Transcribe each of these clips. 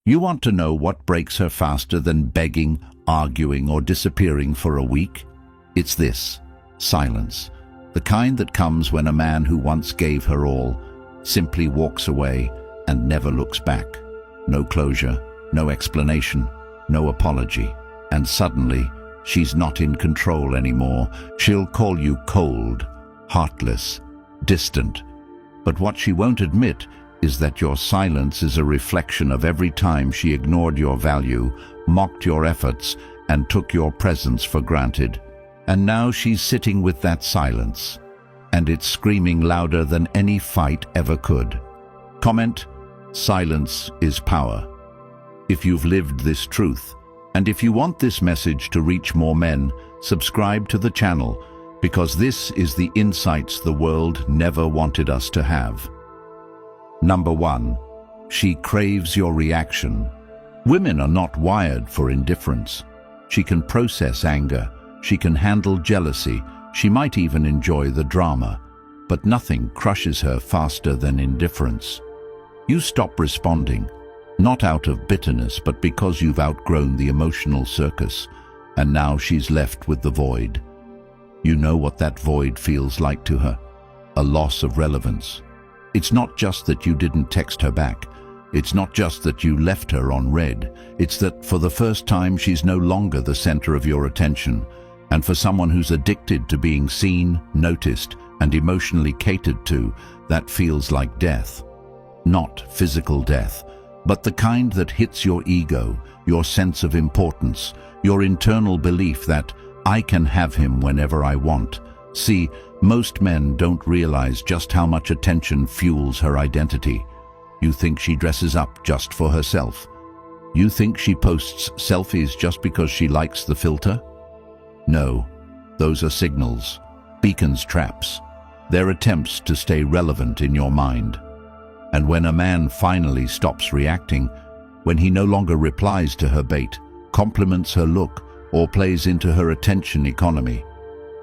You want to know what breaks her faster than begging, arguing, or disappearing for a week? It's this: silence. The kind that comes when a man who once gave her all simply walks away and never looks back. No closure, no explanation, no apology. And suddenly, she's not in control anymore. She'll call you cold, heartless, distant. But what she won't admit is that your silence is a reflection of every time she ignored your value, mocked your efforts, and took your presence for granted. And now she's sitting with that silence, and it's screaming louder than any fight ever could. Comment: silence is power. If you've lived this truth, and if you want this message to reach more men, subscribe to the channel, because this is the insights the world never wanted us to have. Number 1. She craves your reaction. Women are not wired for indifference. She can process anger. She can handle jealousy. She might even enjoy the drama. But nothing crushes her faster than indifference. You stop responding, not out of bitterness, but because you've outgrown the emotional circus, and now she's left with the void. You know what that void feels like to her: a loss of relevance. It's not just that you didn't text her back. It's not just that you left her on red. It's that for the first time she's no longer the center of your attention. And for someone who's addicted to being seen, noticed, and emotionally catered to, that feels like death. Not physical death, but the kind that hits your ego, your sense of importance, your internal belief that I can have him whenever I want. See, most men don't realize just how much attention fuels her identity. You think she dresses up just for herself. You think she posts selfies just because she likes the filter? No, those are signals, beacons, traps. They're attempts to stay relevant in your mind. And when a man finally stops reacting, when he no longer replies to her bait, compliments her look, or plays into her attention economy,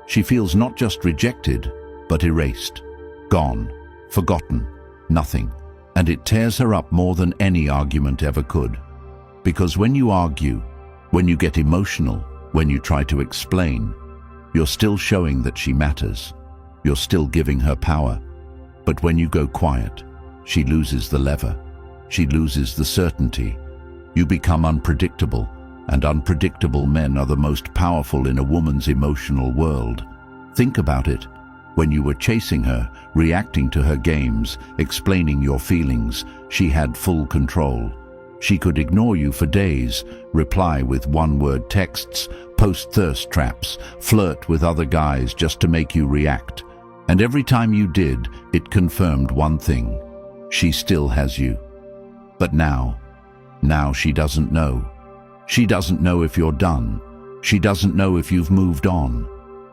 she feels not just rejected, but erased, gone, forgotten, nothing. And it tears her up more than any argument ever could. Because when you argue, when you get emotional, when you try to explain, you're still showing that she matters. You're still giving her power. But when you go quiet, she loses the lever. She loses the certainty. You become unpredictable, and unpredictable men are the most powerful in a woman's emotional world. Think about it. When you were chasing her, reacting to her games, explaining your feelings, she had full control. She could ignore you for days, reply with one-word texts, post thirst traps, flirt with other guys just to make you react. And every time you did, it confirmed one thing: she still has you. But now she doesn't know. She doesn't know if you're done. She doesn't know if you've moved on.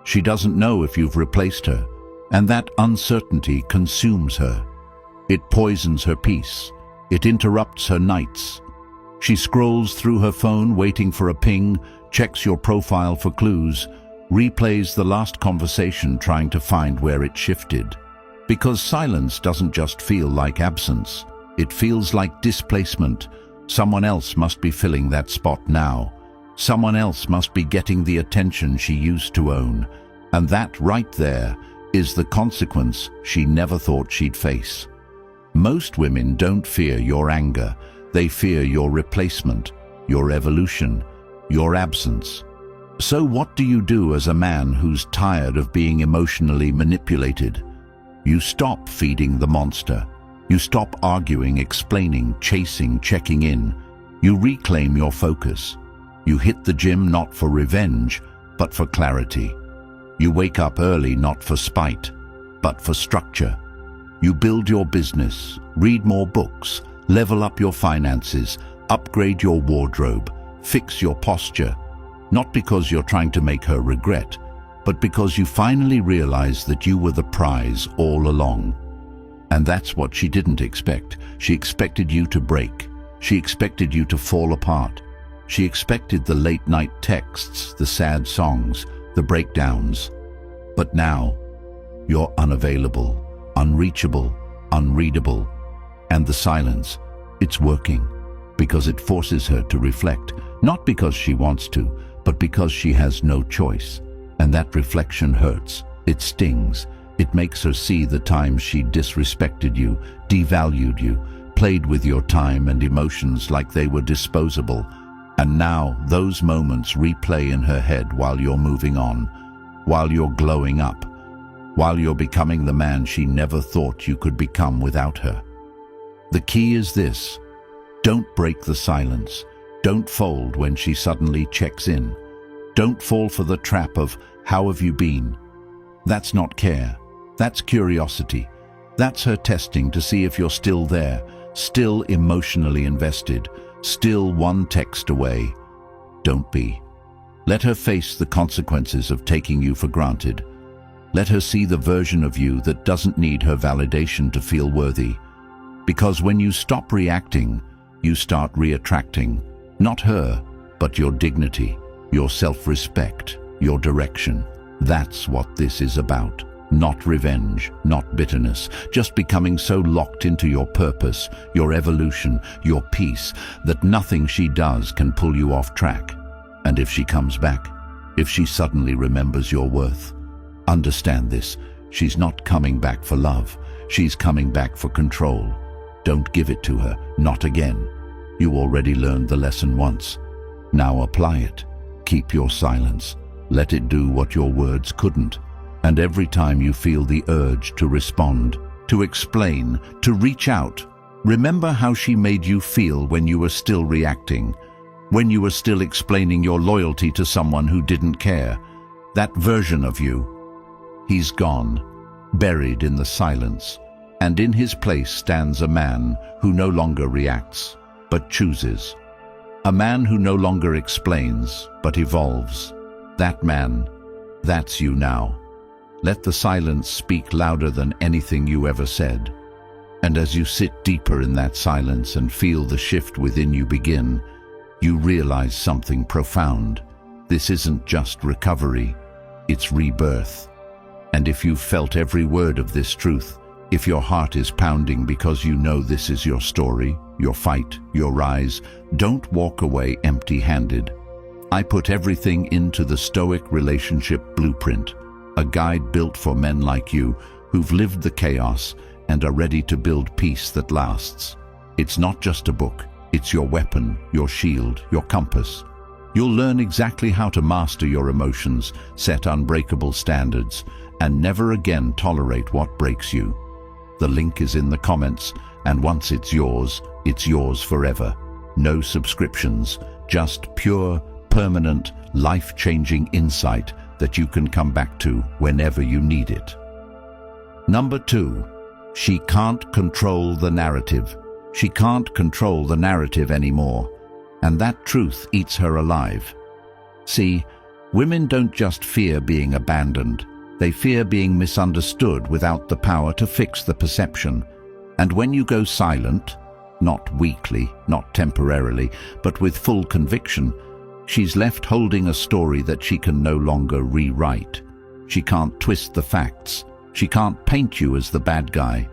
She doesn't know if you've replaced her. And that uncertainty consumes her. It poisons her peace. It interrupts her nights. She scrolls through her phone waiting for a ping, checks your profile for clues, replays the last conversation trying to find where it shifted. Because silence doesn't just feel like absence. It feels like displacement. Someone else must be filling that spot now. Someone else must be getting the attention she used to own. And that right there is the consequence she never thought she'd face. Most women don't fear your anger. They fear your replacement, your evolution, your absence. So what do you do as a man who's tired of being emotionally manipulated? You stop feeding the monster. You stop arguing, explaining, chasing, checking in. You reclaim your focus. You hit the gym not for revenge, but for clarity. You wake up early not for spite, but for structure. You build your business, read more books, level up your finances, upgrade your wardrobe, fix your posture, not because you're trying to make her regret, but because you finally realize that you were the prize all along. And that's what she didn't expect. She expected you to break. She expected you to fall apart. She expected the late-night texts, the sad songs, the breakdowns. But now, you're unavailable, unreachable, unreadable. And the silence, it's working. because it forces her to reflect, not because she wants to, but because she has no choice. And that reflection hurts. It stings. It makes her see the times she disrespected you, devalued you, played with your time and emotions like they were disposable. And now those moments replay in her head while you're moving on, while you're glowing up, while you're becoming the man she never thought you could become without her. The key is this: don't break the silence. Don't fold when she suddenly checks in. Don't fall for the trap of, "How have you been?" That's not care. That's curiosity. That's her testing to see if you're still there, still emotionally invested, still one text away. Don't be. Let her face the consequences of taking you for granted. Let her see the version of you that doesn't need her validation to feel worthy. Because when you stop reacting, you start re-attracting, not her, but your dignity, your self-respect, your direction. That's what this is about. Not revenge, not bitterness, just becoming so locked into your purpose, your evolution, your peace, that nothing she does can pull you off track. And if she comes back, if she suddenly remembers your worth, understand this: she's not coming back for love. She's coming back for control. Don't give it to her, not again. You already learned the lesson once. Now apply it. Keep your silence. Let it do what your words couldn't. And every time you feel the urge to respond, to explain, to reach out, remember how she made you feel when you were still reacting, when you were still explaining your loyalty to someone who didn't care. That version of you, he's gone, buried in the silence, and in his place stands a man who no longer reacts, but chooses. A man who no longer explains, but evolves. That man, that's you now. Let the silence speak louder than anything you ever said. And as you sit deeper in that silence and feel the shift within you begin, you realize something profound. This isn't just recovery, it's rebirth. And if you've felt every word of this truth, if your heart is pounding because you know this is your story, your fight, your rise, don't walk away empty-handed. I put everything into the Stoic Relationship Blueprint, a guide built for men like you who've lived the chaos and are ready to build peace that lasts. It's not just a book, it's your weapon, your shield, your compass. You'll learn exactly how to master your emotions, set unbreakable standards, and never again tolerate what breaks you. The link is in the comments, and once it's yours forever. No subscriptions, just pure, permanent, life-changing insight that you can come back to whenever you need it. Number 2, she can't control the narrative. She can't control the narrative anymore, and that truth eats her alive. See, women don't just fear being abandoned. They fear being misunderstood without the power to fix the perception. And when you go silent, not weakly, not temporarily, but with full conviction, she's left holding a story that she can no longer rewrite. She can't twist the facts. She can't paint you as the bad guy.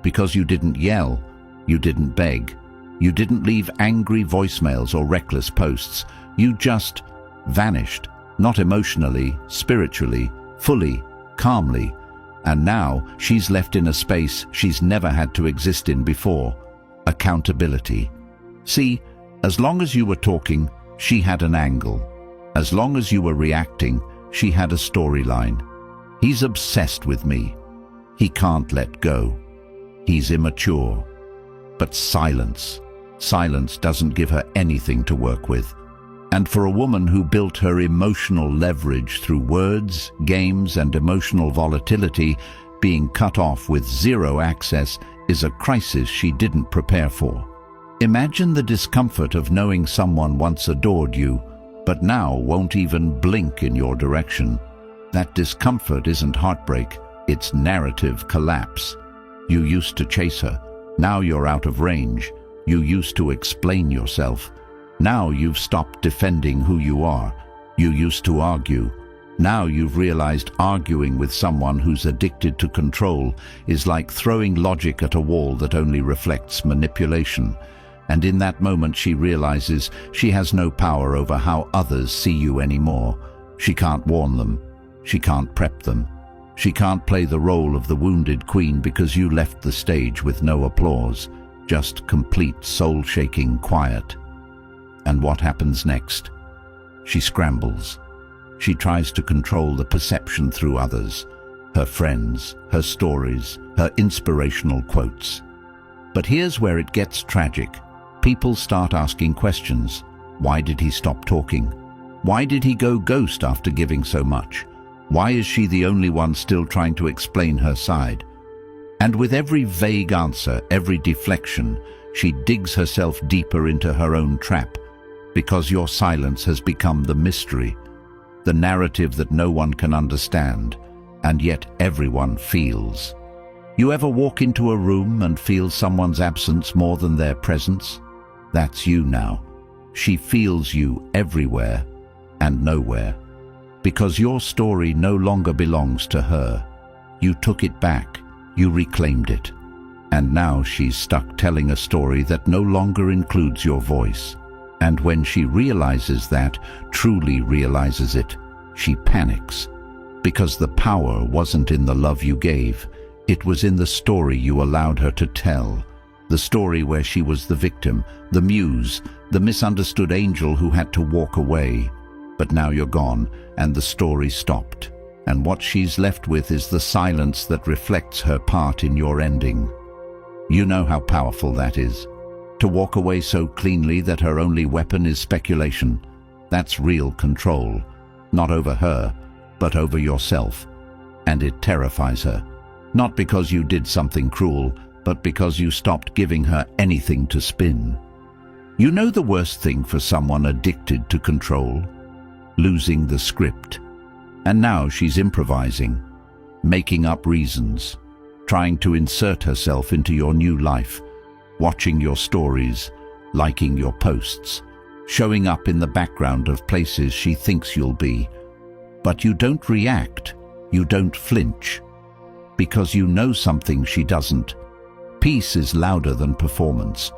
Because you didn't yell, you didn't beg, you didn't leave angry voicemails or reckless posts. You just vanished, not emotionally, spiritually, fully, calmly. And now she's left in a space she's never had to exist in before: accountability. See, as long as you were talking, she had an angle. As long as you were reacting, she had a storyline. He's obsessed with me. He can't let go. He's immature. But silence doesn't give her anything to work with. And for a woman who built her emotional leverage through words, games, and emotional volatility, being cut off with zero access is a crisis she didn't prepare for. Imagine the discomfort of knowing someone once adored you, but now won't even blink in your direction. That discomfort isn't heartbreak, it's narrative collapse. You used to chase her. Now you're out of range. You used to explain yourself. Now you've stopped defending who you are. You used to argue. Now you've realized arguing with someone who's addicted to control is like throwing logic at a wall that only reflects manipulation. And in that moment she realizes she has no power over how others see you anymore. She can't warn them. She can't prep them. She can't play the role of the wounded queen because you left the stage with no applause, just complete soul-shaking quiet. And what happens next? She scrambles. She tries to control the perception through others, her friends, her stories, her inspirational quotes. But here's where it gets tragic. People start asking questions. Why did he stop talking? Why did he go ghost after giving so much? Why is she the only one still trying to explain her side? And with every vague answer, every deflection, she digs herself deeper into her own trap, because your silence has become the mystery, the narrative that no one can understand, and yet everyone feels. You ever walk into a room and feel someone's absence more than their presence? That's you now. She feels you everywhere and nowhere, because your story no longer belongs to her. You took it back, you reclaimed it, and now she's stuck telling a story that no longer includes your voice. And when she realizes that, truly realizes it, she panics, because the power wasn't in the love you gave, it was in the story you allowed her to tell. The story where she was the victim, the muse, the misunderstood angel who had to walk away. But now you're gone, and the story stopped. And what she's left with is the silence that reflects her part in your ending. You know how powerful that is. To walk away so cleanly that her only weapon is speculation. That's real control. Not over her, but over yourself. And it terrifies her. Not because you did something cruel, but because you stopped giving her anything to spin. You know the worst thing for someone addicted to control? Losing the script. And now she's improvising, making up reasons, trying to insert herself into your new life, watching your stories, liking your posts, showing up in the background of places she thinks you'll be. But you don't react, you don't flinch, because you know something she doesn't. Peace is louder than performance.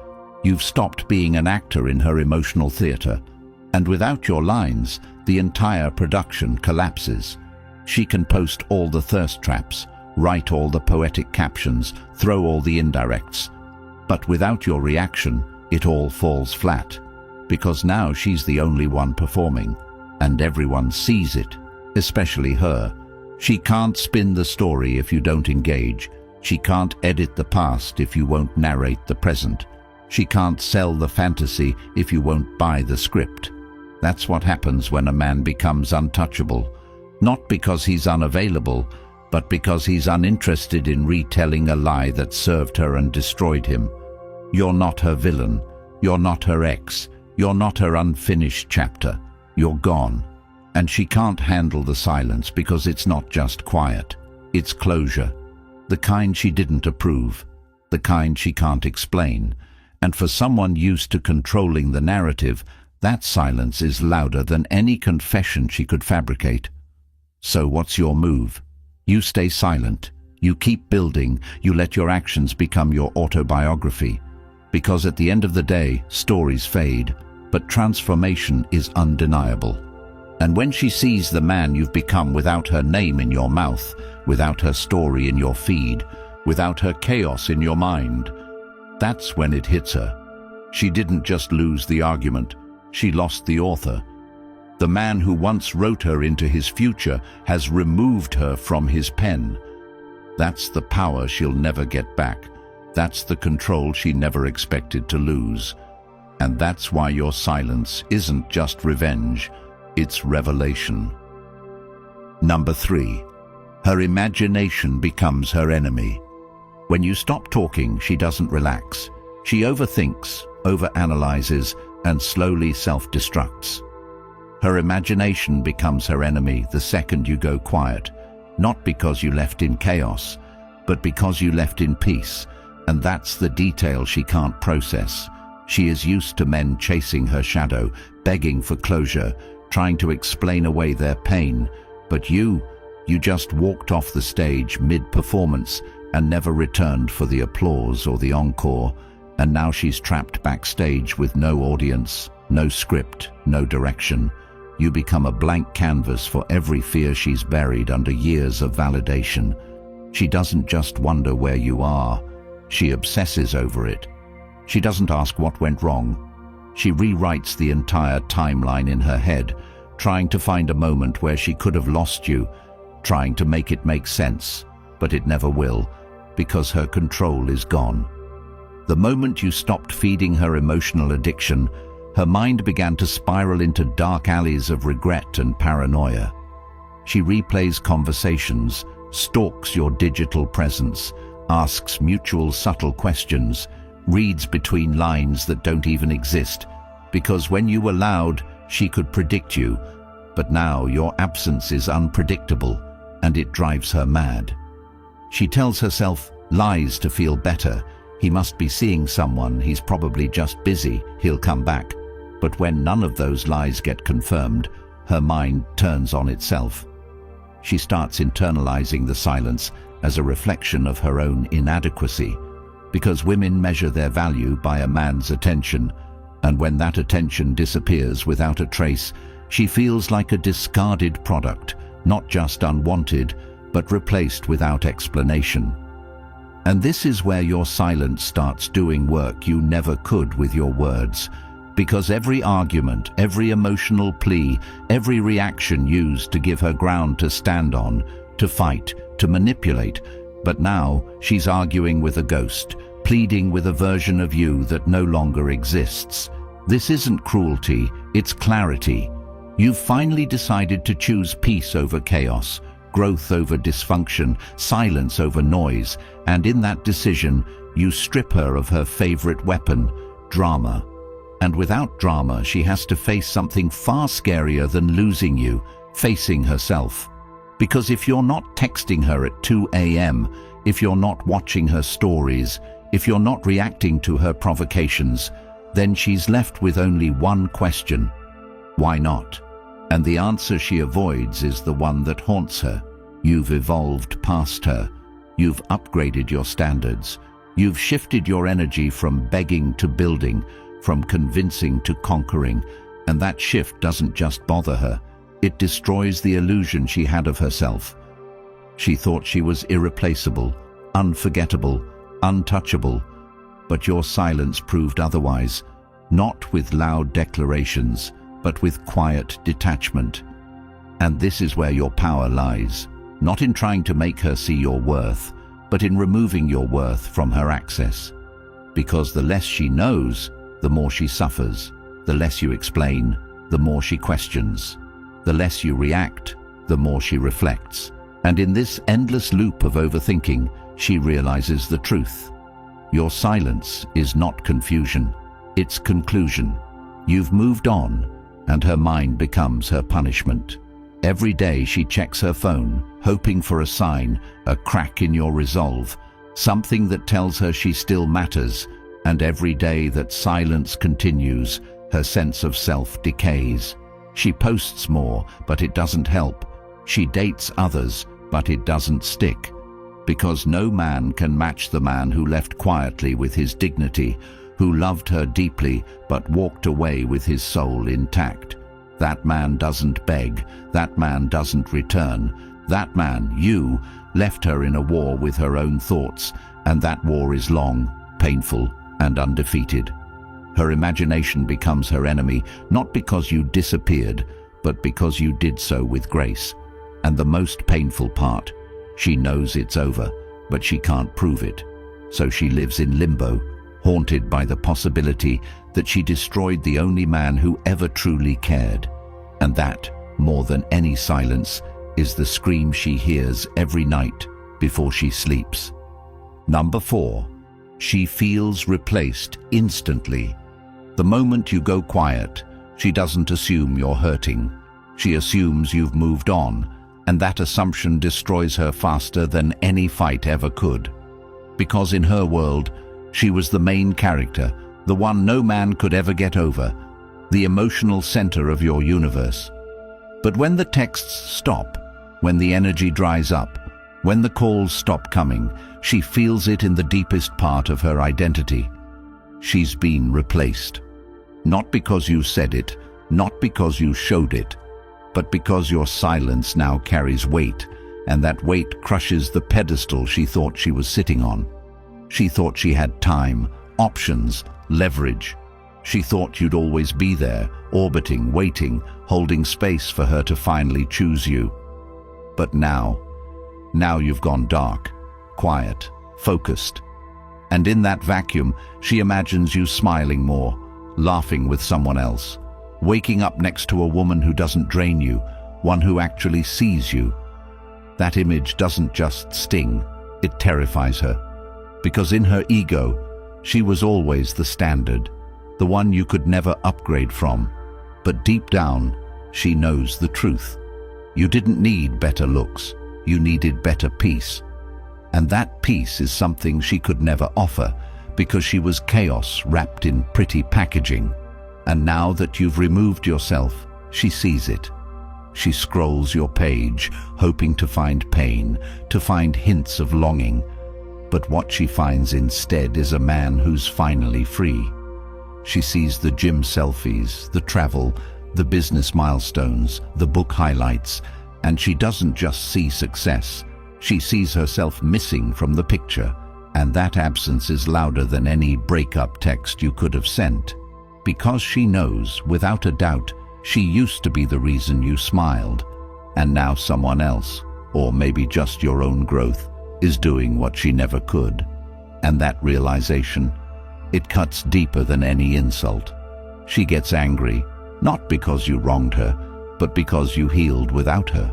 You've stopped being an actor in her emotional theater, and without your lines, the entire production collapses. She can post all the thirst traps, write all the poetic captions, throw all the indirects. But without your reaction, it all falls flat, because now she's the only one performing, and everyone sees it, especially her. She can't spin the story if you don't engage. She can't edit the past if you won't narrate the present. She can't sell the fantasy if you won't buy the script. That's what happens when a man becomes untouchable, not because he's unavailable, but because he's uninterested in retelling a lie that served her and destroyed him. You're not her villain. You're not her ex. You're not her unfinished chapter. You're gone. And she can't handle the silence because it's not just quiet. It's closure. The kind she didn't approve. The kind she can't explain. And for someone used to controlling the narrative, that silence is louder than any confession she could fabricate. So what's your move? You stay silent. You keep building. You let your actions become your autobiography. Because at the end of the day, stories fade, but transformation is undeniable. And when she sees the man you've become without her name in your mouth, without her story in your feed, without her chaos in your mind, that's when it hits her. She didn't just lose the argument. She lost the author. The man who once wrote her into his future has removed her from his pen. That's the power she'll never get back. That's the control she never expected to lose. And that's why your silence isn't just revenge, it's revelation. Number 3. Her imagination becomes her enemy. When you stop talking, she doesn't relax. She overthinks, overanalyzes, and slowly self-destructs. Her imagination becomes her enemy the second you go quiet, not because you left in chaos, but because you left in peace, and that's the detail she can't process. She is used to men chasing her shadow, begging for closure, trying to explain away their pain, but you just walked off the stage mid-performance and never returned for the applause or the encore. And now she's trapped backstage with no audience, no script, no direction. You become a blank canvas for every fear she's buried under years of validation. She doesn't just wonder where you are, she obsesses over it. She doesn't ask what went wrong. She rewrites the entire timeline in her head, trying to find a moment where she could have lost you, trying to make it make sense, but it never will, because her control is gone. The moment you stopped feeding her emotional addiction, her mind began to spiral into dark alleys of regret and paranoia. She replays conversations, stalks your digital presence, asks mutual subtle questions, reads between lines that don't even exist, because when you were loud, she could predict you, but now your absence is unpredictable, and it drives her mad. She tells herself lies to feel better. He must be seeing someone, he's probably just busy, he'll come back. But when none of those lies get confirmed, her mind turns on itself. She starts internalizing the silence as a reflection of her own inadequacy, because women measure their value by a man's attention, and when that attention disappears without a trace, she feels like a discarded product, not just unwanted, but replaced without explanation. And this is where your silence starts doing work you never could with your words, because every argument, every emotional plea, every reaction used to give her ground to stand on, to fight, to manipulate, but now she's arguing with a ghost, pleading with a version of you that no longer exists. This isn't cruelty, it's clarity. You've finally decided to choose peace over chaos, growth over dysfunction, silence over noise, and in that decision, you strip her of her favorite weapon, drama. And without drama, she has to face something far scarier than losing you, facing herself. Because if you're not texting her at 2 a.m., if you're not watching her stories, if you're not reacting to her provocations, then she's left with only one question: why not? And the answer she avoids is the one that haunts her. You've evolved past her. You've upgraded your standards. You've shifted your energy from begging to building, from convincing to conquering, and that shift doesn't just bother her. It destroys the illusion she had of herself. She thought she was irreplaceable, unforgettable, untouchable, but your silence proved otherwise, not with loud declarations, but with quiet detachment. And this is where your power lies, not in trying to make her see your worth, but in removing your worth from her access. Because the less she knows, the more she suffers. The less you explain, the more she questions. The less you react, the more she reflects. And in this endless loop of overthinking, she realizes the truth. Your silence is not confusion, it's conclusion. You've moved on, and her mind becomes her punishment. Every day she checks her phone, hoping for a sign, a crack in your resolve, something that tells her she still matters, and every day that silence continues, her sense of self decays. She posts more, but it doesn't help. She dates others, but it doesn't stick. Because no man can match the man who left quietly with his dignity, who loved her deeply but walked away with his soul intact. That man doesn't beg, that man doesn't return. That man, you, left her in a war with her own thoughts, and that war is long, painful, and undefeated. Her imagination becomes her enemy, not because you disappeared, but because you did so with grace. And the most painful part, she knows it's over, but she can't prove it. So she lives in limbo, haunted by the possibility that she destroyed the only man who ever truly cared. And that, more than any silence, is the scream she hears every night before she sleeps. Number 4. She feels replaced instantly. The moment you go quiet, she doesn't assume you're hurting. She assumes you've moved on, and that assumption destroys her faster than any fight ever could. Because in her world, she was the main character, the one no man could ever get over, the emotional center of your universe. But when the texts stop, when the energy dries up, when the calls stop coming, she feels it in the deepest part of her identity. She's been replaced. Not because you said it, not because you showed it, but because your silence now carries weight, and that weight crushes the pedestal she thought she was sitting on. She thought she had time, options, leverage. She thought you'd always be there, orbiting, waiting, holding space for her to finally choose you. But now you've gone dark, quiet, focused. And in that vacuum, she imagines you smiling more, laughing with someone else, waking up next to a woman who doesn't drain you, one who actually sees you. That image doesn't just sting, it terrifies her. Because in her ego, she was always the standard, the one you could never upgrade from. But deep down, she knows the truth. You didn't need better looks, you needed better peace. And that peace is something she could never offer, because she was chaos wrapped in pretty packaging. And now that you've removed yourself, she sees it. She scrolls your page, hoping to find pain, to find hints of longing. But what she finds instead is a man who's finally free. She sees the gym selfies, the travel, the business milestones, the book highlights, and she doesn't just see success. She sees herself missing from the picture, and that absence is louder than any breakup text you could have sent. Because she knows, without a doubt, she used to be the reason you smiled, and now someone else, or maybe just your own growth, is doing what she never could. And that realization, it cuts deeper than any insult. She gets angry, not because you wronged her, but because you healed without her.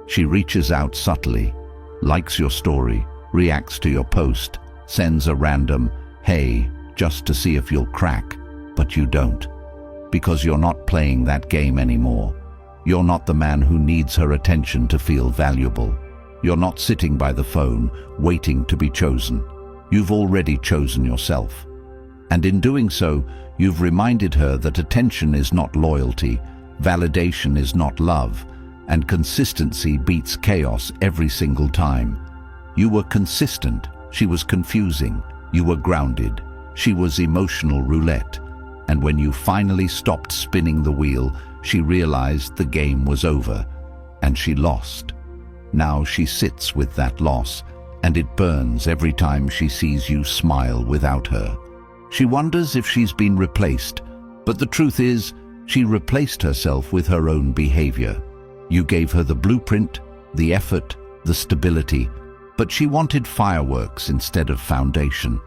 She reaches out subtly, likes your story, reacts to your post, sends a random, "Hey," just to see if you'll crack, but you don't. Because you're not playing that game anymore. You're not the man who needs her attention to feel valuable. You're not sitting by the phone, waiting to be chosen. You've already chosen yourself. And in doing so, you've reminded her that attention is not loyalty, validation is not love, and consistency beats chaos every single time. You were consistent, she was confusing. You were grounded, she was emotional roulette. And when you finally stopped spinning the wheel, she realized the game was over, and she lost. Now she sits with that loss, and it burns every time she sees you smile without her. She wonders if she's been replaced, but the truth is, she replaced herself with her own behavior. You gave her the blueprint, the effort, the stability, but she wanted fireworks instead of foundation.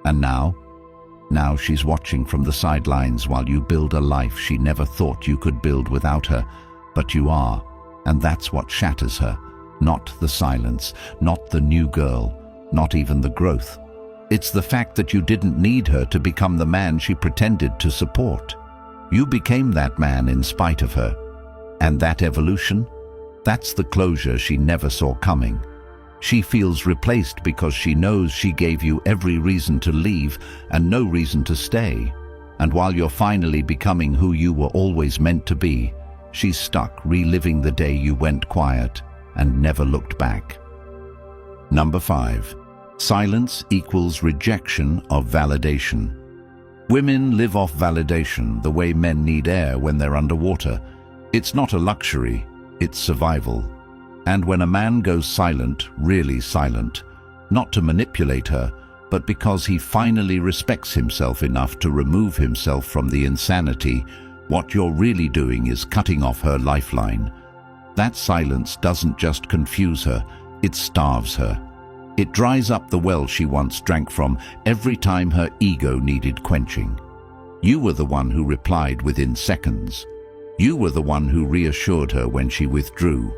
And now she's watching from the sidelines while you build a life she never thought you could build without her, but you are, and that's what shatters her. Not the silence, not the new girl, not even the growth. It's the fact that you didn't need her to become the man she pretended to support. You became that man in spite of her. And that evolution? That's the closure she never saw coming. She feels replaced because she knows she gave you every reason to leave and no reason to stay. And while you're finally becoming who you were always meant to be, she's stuck reliving the day you went quiet and never looked back. Number 5. Silence equals rejection of validation. Women live off validation the way men need air when they're underwater. It's not a luxury, it's survival. And when a man goes silent, really silent, not to manipulate her, but because he finally respects himself enough to remove himself from the insanity, what you're really doing is cutting off her lifeline. That silence doesn't just confuse her, it starves her. It dries up the well she once drank from every time her ego needed quenching. You were the one who replied within seconds. You were the one who reassured her when she withdrew.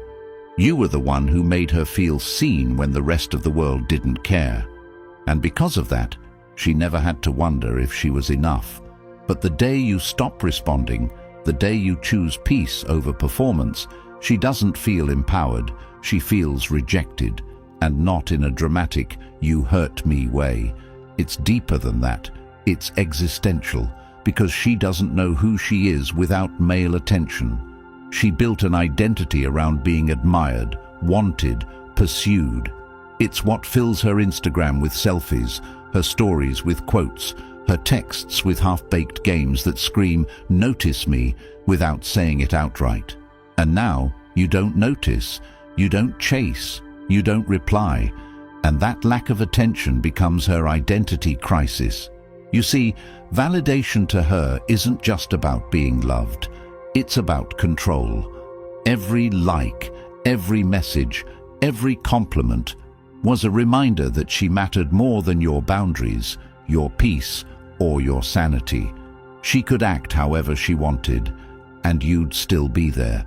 You were the one who made her feel seen when the rest of the world didn't care. And because of that, she never had to wonder if she was enough. But the day you stop responding, the day you choose peace over performance, she doesn't feel empowered, she feels rejected. And not in a dramatic, "you hurt me" way. It's deeper than that. It's existential, because she doesn't know who she is without male attention. She built an identity around being admired, wanted, pursued. It's what fills her Instagram with selfies, her stories with quotes, her texts with half-baked games that scream, "Notice me," without saying it outright. And now, you don't notice, you don't chase, you don't reply, and that lack of attention becomes her identity crisis. You see, validation to her isn't just about being loved, it's about control. Every like, every message, every compliment was a reminder that she mattered more than your boundaries, your peace, or your sanity. She could act however she wanted, and you'd still be there.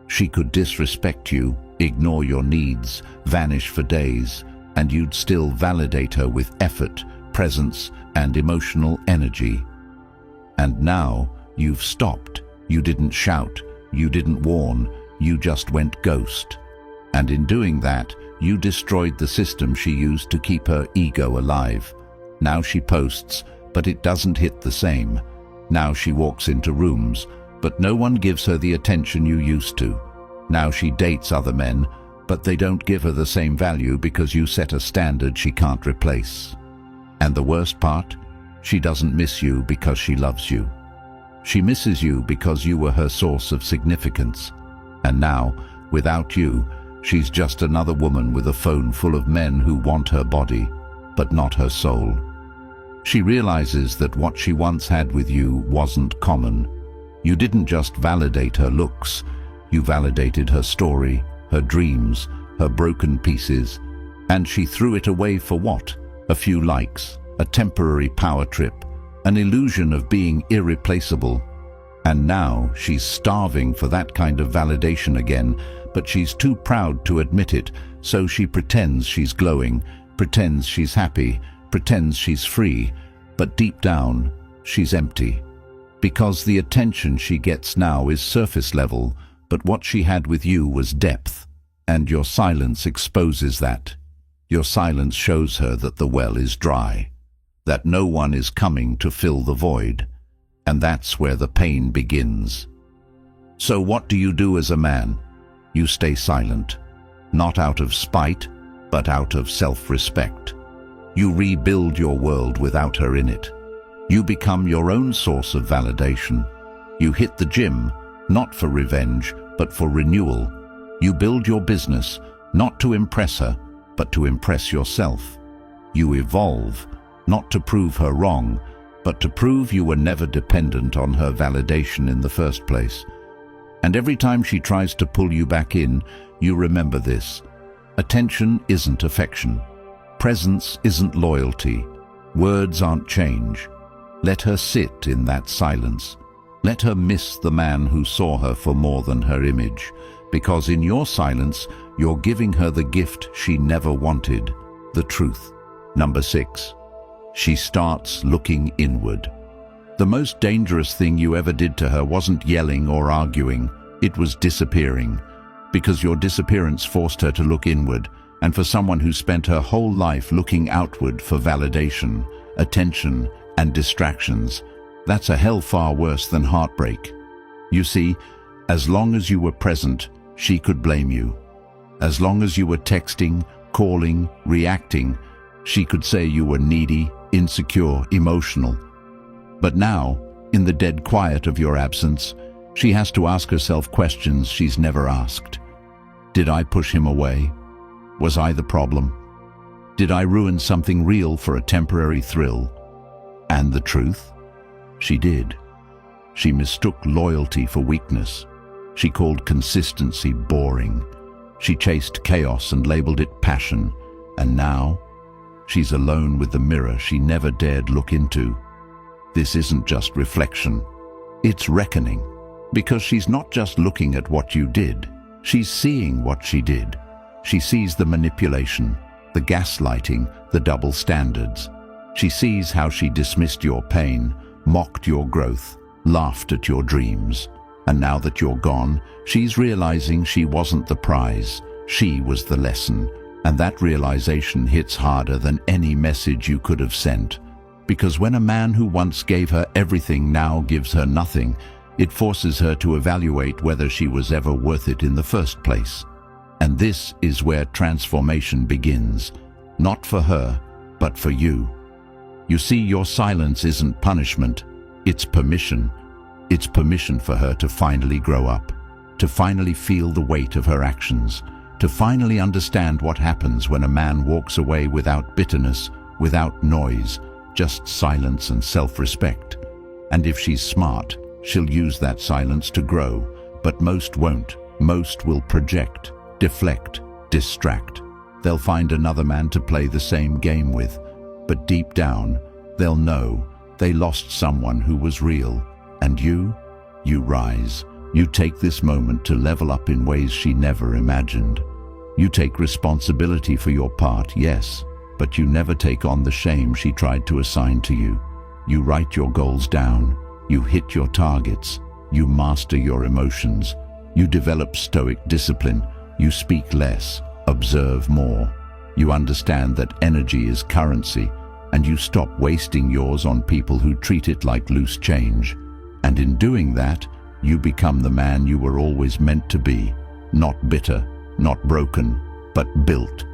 She could disrespect you, ignore your needs, vanish for days, and you'd still validate her with effort, presence, and emotional energy. And now, you've stopped. You didn't shout, you didn't warn, you just went ghost. And in doing that, you destroyed the system she used to keep her ego alive. Now she posts, but it doesn't hit the same. Now she walks into rooms, but no one gives her the attention you used to. Now she dates other men, but they don't give her the same value because you set a standard she can't replace. And the worst part? She doesn't miss you because she loves you. She misses you because you were her source of significance. And now, without you, she's just another woman with a phone full of men who want her body, but not her soul. She realizes that what she once had with you wasn't common. You didn't just validate her looks, you validated her story, her dreams, her broken pieces, and she threw it away for what? A few likes, a temporary power trip, an illusion of being irreplaceable. And now she's starving for that kind of validation again, but she's too proud to admit it, so she pretends she's glowing, pretends she's happy, pretends she's free, but deep down, she's empty. Because the attention she gets now is surface level, but what she had with you was depth, and your silence exposes that. Your silence shows her that the well is dry, that no one is coming to fill the void, and that's where the pain begins. So what do you do as a man? You stay silent, not out of spite, but out of self-respect. You rebuild your world without her in it. You become your own source of validation. You hit the gym, not for revenge, but for renewal. You build your business, not to impress her, but to impress yourself. You evolve, not to prove her wrong, but to prove you were never dependent on her validation in the first place. And every time she tries to pull you back in, you remember this. Attention isn't affection. Presence isn't loyalty. Words aren't change. Let her sit in that silence. Let her miss the man who saw her for more than her image, because in your silence, you're giving her the gift she never wanted, the truth. Number 6. She starts looking inward. The most dangerous thing you ever did to her wasn't yelling or arguing, it was disappearing, because your disappearance forced her to look inward, and for someone who spent her whole life looking outward for validation, attention, and distractions, that's a hell far worse than heartbreak. You see, as long as you were present, she could blame you. As long as you were texting, calling, reacting, she could say you were needy, insecure, emotional. But now, in the dead quiet of your absence, she has to ask herself questions she's never asked. Did I push him away? Was I the problem? Did I ruin something real for a temporary thrill? And the truth? She did. She mistook loyalty for weakness. She called consistency boring. She chased chaos and labeled it passion. And now, she's alone with the mirror she never dared look into. This isn't just reflection. It's reckoning. Because she's not just looking at what you did. She's seeing what she did. She sees the manipulation, the gaslighting, the double standards. She sees how she dismissed your pain, mocked your growth, laughed at your dreams. And now that you're gone, she's realizing she wasn't the prize. She was the lesson. And that realization hits harder than any message you could have sent. Because when a man who once gave her everything now gives her nothing, it forces her to evaluate whether she was ever worth it in the first place. And this is where transformation begins, not for her, but for you. You see, your silence isn't punishment, it's permission. It's permission for her to finally grow up, to finally feel the weight of her actions, to finally understand what happens when a man walks away without bitterness, without noise, just silence and self-respect. And if she's smart, she'll use that silence to grow, but most won't. Most will project, deflect, distract. They'll find another man to play the same game with, but deep down, they'll know they lost someone who was real. And you rise. You take this moment to level up in ways she never imagined. You take responsibility for your part, yes, but you never take on the shame she tried to assign to you. You write your goals down. You hit your targets. You master your emotions. You develop stoic discipline. You speak less, observe more. You understand that energy is currency, and you stop wasting yours on people who treat it like loose change. And in doing that, you become the man you were always meant to be, not bitter, not broken, but built.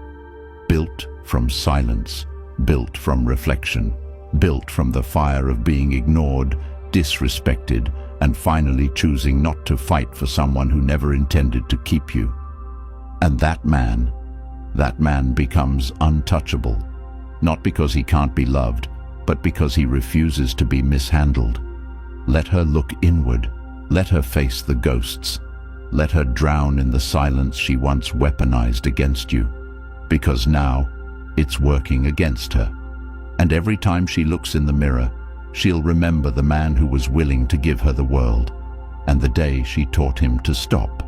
Built from silence, built from reflection, built from the fire of being ignored, disrespected, and finally choosing not to fight for someone who never intended to keep you. And that man becomes untouchable, not because he can't be loved, but because he refuses to be mishandled. Let her look inward. Let her face the ghosts. Let her drown in the silence she once weaponized against you, because now it's working against her. And every time she looks in the mirror, she'll remember the man who was willing to give her the world, and the day she taught him to stop.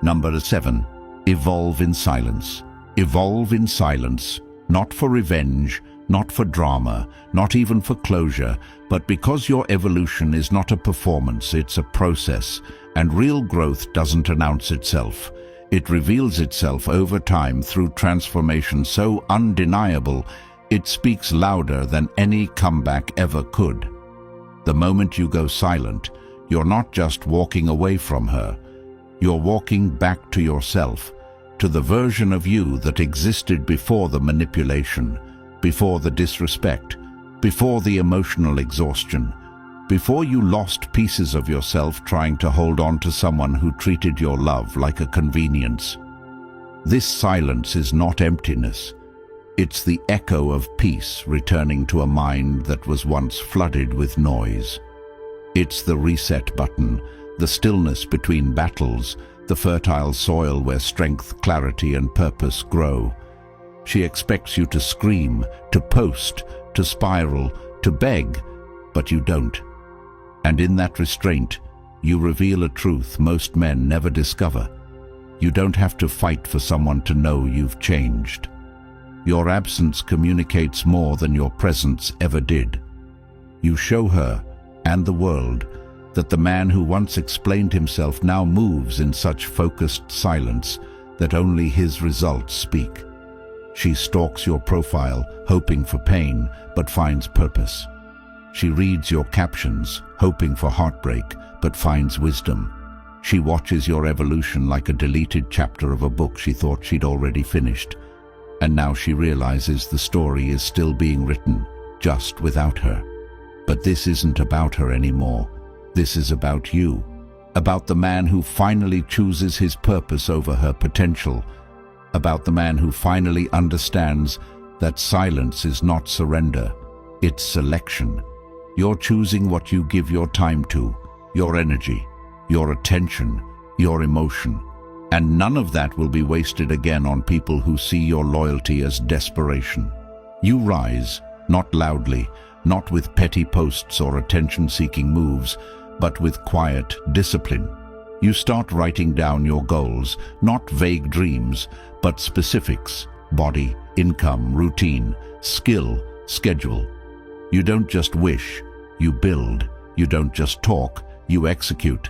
Number 7. Evolve in silence. Evolve in silence, not for revenge, not for drama, not even for closure, but because your evolution is not a performance, it's a process, and real growth doesn't announce itself. It reveals itself over time through transformation so undeniable, it speaks louder than any comeback ever could. The moment you go silent, you're not just walking away from her, you're walking back to yourself, to the version of you that existed before the manipulation, before the disrespect, before the emotional exhaustion, before you lost pieces of yourself trying to hold on to someone who treated your love like a convenience. This silence is not emptiness. It's the echo of peace returning to a mind that was once flooded with noise. It's the reset button, the stillness between battles, the fertile soil where strength, clarity, and purpose grow. She expects you to scream, to post, to spiral, to beg, but you don't. And in that restraint, you reveal a truth most men never discover. You don't have to fight for someone to know you've changed. Your absence communicates more than your presence ever did. You show her, and the world, that the man who once explained himself now moves in such focused silence that only his results speak. She stalks your profile, hoping for pain, but finds purpose. She reads your captions, hoping for heartbreak, but finds wisdom. She watches your evolution like a deleted chapter of a book she thought she'd already finished. And now she realizes the story is still being written, just without her. But this isn't about her anymore. This is about you, about the man who finally chooses his purpose over her potential, about the man who finally understands that silence is not surrender, it's selection. You're choosing what you give your time to, your energy, your attention, your emotion. And none of that will be wasted again on people who see your loyalty as desperation. You rise, not loudly, not with petty posts or attention-seeking moves, but with quiet discipline. You start writing down your goals, not vague dreams, but specifics: body, income, routine, skill, schedule. You don't just wish, you build. You don't just talk, you execute.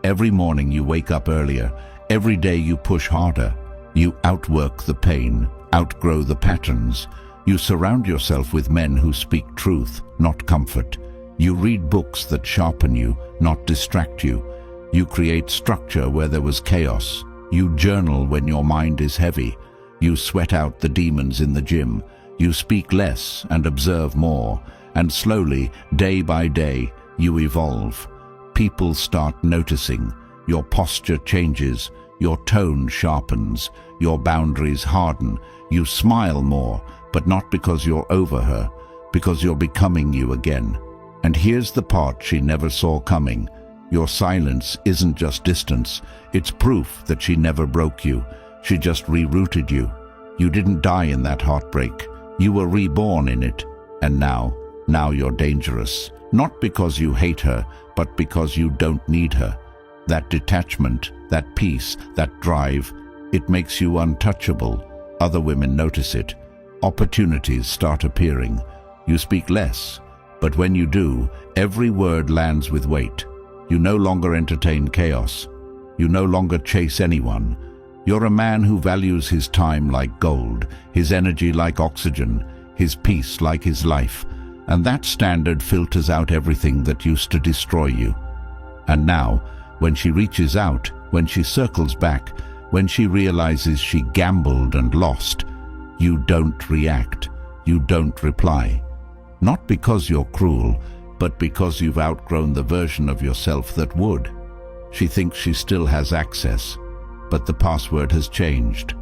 Every morning you wake up earlier. Every day you push harder. You outwork the pain, outgrow the patterns. You surround yourself with men who speak truth, not comfort. You read books that sharpen you, not distract you. You create structure where there was chaos. You journal when your mind is heavy. You sweat out the demons in the gym. You speak less and observe more, and slowly, day by day, you evolve. People start noticing. Your posture changes, your tone sharpens, your boundaries harden. You smile more, but not because you're over her, because you're becoming you again. And here's the part she never saw coming. Your silence isn't just distance, it's proof that she never broke you. She just rerouted you. You didn't die in that heartbreak. You were reborn in it. And now you're dangerous. Not because you hate her, but because you don't need her. That detachment, that peace, that drive, it makes you untouchable. Other women notice it. Opportunities start appearing. You speak less, but when you do, every word lands with weight. You no longer entertain chaos. You no longer chase anyone. You're a man who values his time like gold, his energy like oxygen, his peace like his life. And that standard filters out everything that used to destroy you. And now, when she reaches out, when she circles back, when she realizes she gambled and lost, you don't react, you don't reply. Not because you're cruel, but because you've outgrown the version of yourself that would. She thinks she still has access, but the password has changed.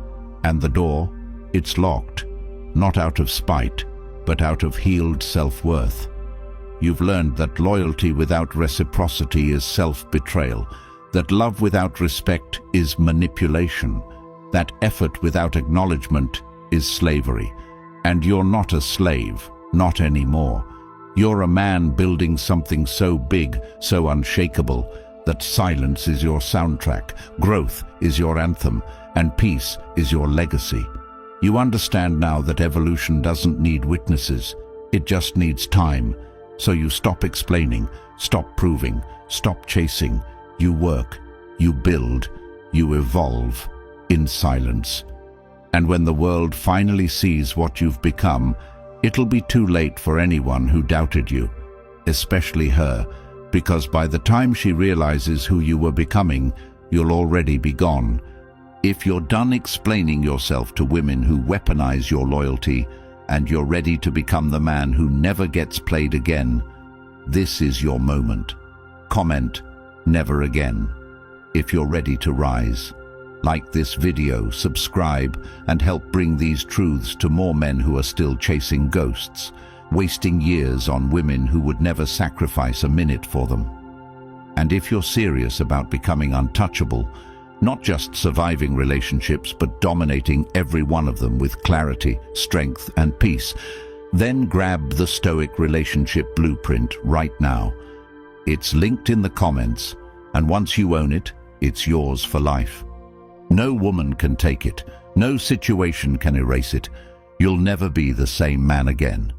And the door, it's locked, not out of spite, but out of healed self-worth. You've learned that loyalty without reciprocity is self-betrayal, that love without respect is manipulation, that effort without acknowledgement is slavery. And you're not a slave, not anymore. You're a man building something so big, so unshakable, that silence is your soundtrack, growth is your anthem, and peace is your legacy. You understand now that evolution doesn't need witnesses, it just needs time. So you stop explaining, stop proving, stop chasing. You work, you build, you evolve in silence. And when the world finally sees what you've become, it'll be too late for anyone who doubted you, especially her, because by the time she realizes who you were becoming, you'll already be gone. If you're done explaining yourself to women who weaponize your loyalty, and you're ready to become the man who never gets played again, this is your moment. Comment, never again, if you're ready to rise. Like this video, subscribe, and help bring these truths to more men who are still chasing ghosts, wasting years on women who would never sacrifice a minute for them. And if you're serious about becoming untouchable, not just surviving relationships, but dominating every one of them with clarity, strength, and peace, then grab the Stoic Relationship Blueprint right now. It's linked in the comments, and once you own it, it's yours for life. No woman can take it. No situation can erase it. You'll never be the same man again.